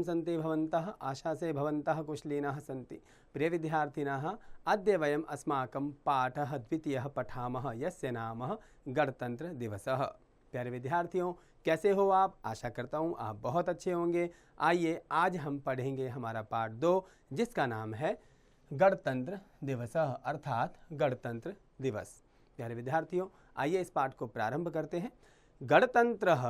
सन्ति भवन्तः आशासे भवन्तः कुशलिनः सन्ति। प्रिय विद्यार्थिनः, अद्य वयम् अस्माकं पाठः द्वितीयः पठामः, यस्य नाम गणतंत्र दिवसः। प्यारे विद्यार्थियों, कैसे हो आप? आशा करता हूँ आप बहुत अच्छे होंगे। आइए आज हम पढ़ेंगे हमारा पाठ 2, जिसका नाम है गणतंत्र दिवस अर्थात गणतंत्र दिवस। प्यारे विद्यार्थियों, आइए इस पाठ को प्रारंभ करते हैं। गणतन्त्रः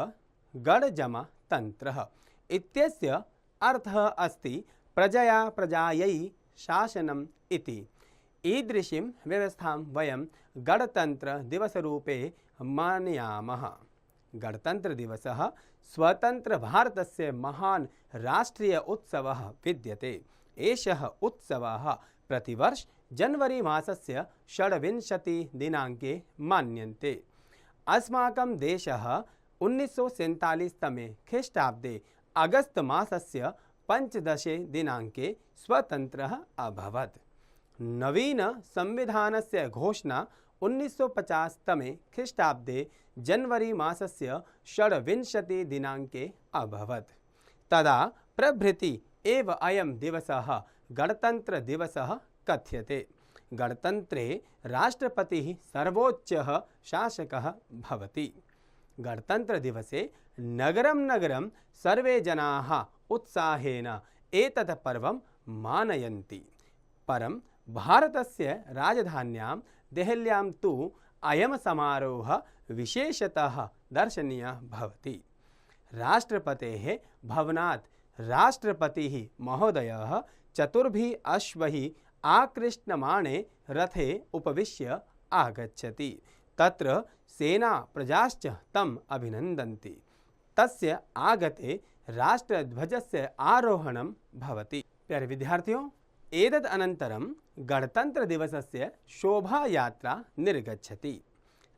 गण जमा तंत्रः इत्यस्य अर्थः अस्ति प्रजया प्रजायै शासनम् इति। ईदृशीं व्यवस्थां वयं गणतंत्र दिवसरूपे मानयामः। गणतंत्र दिवसः स्वतंत्र भारतस्य महान् राष्ट्रीय उत्सवः विद्यते। एषः उत्सवः प्रतिवर्ष जनवरी मासस्य 26 दिनाङ्के मान्यन्ते। अस्माकं देशः 1947 तमे ख्रीष्टाब्दे अगस्त मासस्य 15 दिनाङ्के स्वतन्त्रः अभवत्। नवीन संविधानस्य घोषणा 1950 तमे ख्रीष्टाब्दे जनवरी मासस्य 26 दिनाङ्के अभवत्। तदा प्रभृति एव अयं दिवसः गणतंत्र दिवसः कथ्यते। गणतन्त्रे राष्ट्रपतिः सर्वोच्चः शासकः भवति। गणतंत्र दिवसे नगरं नगरं सर्वे जनाः उत्साहेन एतत् पर्वं मानयन्ति। परं भारतस्य राजधान्यां देहल्यां तु अयं समारोहः विशेषतः दर्शनीयः भवति। राष्ट्रपतेः भवनात् राष्ट्रपतिः महोदयः चतुर्भिः अश्वैः आकृष्टमाणे रथे उपविश्य आगच्छति। तत्र सेना प्रजाश्च तम् अभिनन्दन्ति। तस्य आगते राष्ट्रध्वजस्य आरोहणं भवति। प्यारे विद्यार्थियों, एतद् अनन्तरं गणतंत्र दिवसस्य शोभायात्रा निर्गच्छति।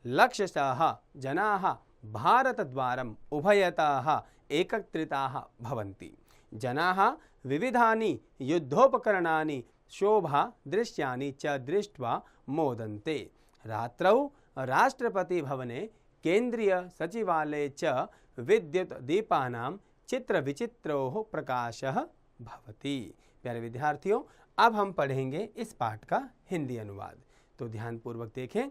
लक्षशः जनाः भारतद्वारम् उभयतः एकत्रिताः भवन्ति। जनाः विविधानि युद्धोपकरणानि शोभा दृश्यानि च दृष्ट्वा मोदन्ते। रात्रौ राष्ट्रपतिभवने केंद्रीय सचिवालये च विद्युत दीपानां चित्रविचित्रोः प्रकाशः भवति। प्यारे विद्यार्थियों, अब हम पढ़ेंगे इस पाठ का हिंदी अनुवाद, तो ध्यानपूर्वक देखें।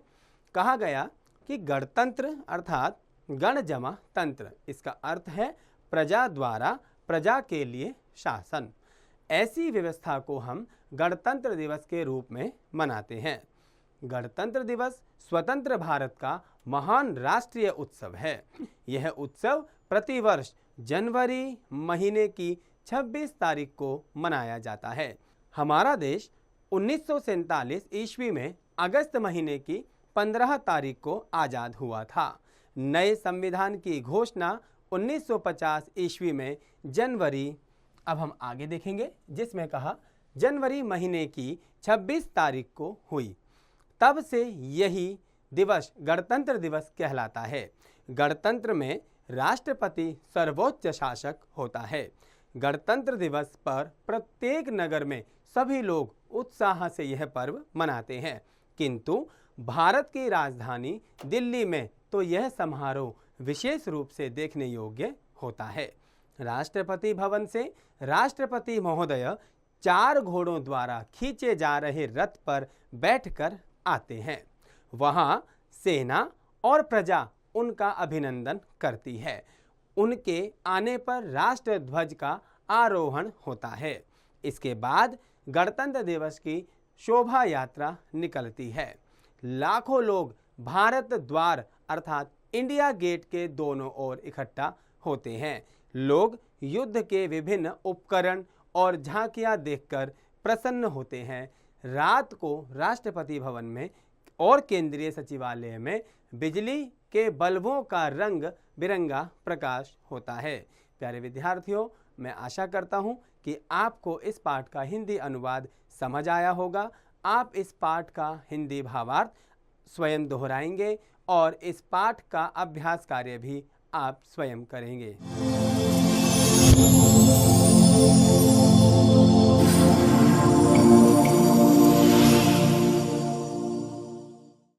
कहा गया कि गणतंत्र अर्थात गण जमा तंत्र, इसका अर्थ है प्रजा द्वारा प्रजा के लिए शासन। ऐसी व्यवस्था को हम गणतंत्र दिवस के रूप में मनाते हैं। गणतंत्र दिवस स्वतंत्र भारत का महान राष्ट्रीय उत्सव है। यह उत्सव प्रतिवर्ष जनवरी महीने की 26 तारीख को मनाया जाता है। हमारा देश 1947 ईस्वी में अगस्त महीने की 15 तारीख को आज़ाद हुआ था। नए संविधान की घोषणा 1950 ईस्वी में जनवरी, अब हम आगे देखेंगे, जिसमें कहा जनवरी महीने की 26 तारीख को हुई। तब से यही दिवस गणतंत्र दिवस कहलाता है। गणतंत्र में राष्ट्रपति सर्वोच्च शासक होता है। गणतंत्र दिवस पर प्रत्येक नगर में सभी लोग उत्साह से यह पर्व मनाते हैं, किंतु भारत की राजधानी दिल्ली में तो यह समारोह विशेष रूप से देखने योग्य होता है। राष्ट्रपति भवन से राष्ट्रपति महोदय 4 घोड़ों द्वारा खींचे जा रहे रथ पर बैठकर आते हैं। वहां सेना और प्रजा उनका अभिनंदन करती है। उनके आने पर राष्ट्रध्वज का आरोहण होता है। इसके बाद गणतंत्र दिवस की शोभा यात्रा निकलती है। लाखों लोग भारत द्वार अर्थात इंडिया गेट के दोनों ओर इकट्ठा होते हैं। लोग युद्ध के विभिन्न उपकरण और झांकियां देखकर प्रसन्न होते हैं। रात को राष्ट्रपति भवन में और केंद्रीय सचिवालय में बिजली के बल्बों का रंग बिरंगा प्रकाश होता है। प्यारे विद्यार्थियों, मैं आशा करता हूं कि आपको इस पाठ का हिंदी अनुवाद समझ आया होगा। आप इस पाठ का हिंदी भावार्थ स्वयं दोहराएंगे और इस पाठ का अभ्यास कार्य भी आप स्वयं करेंगे।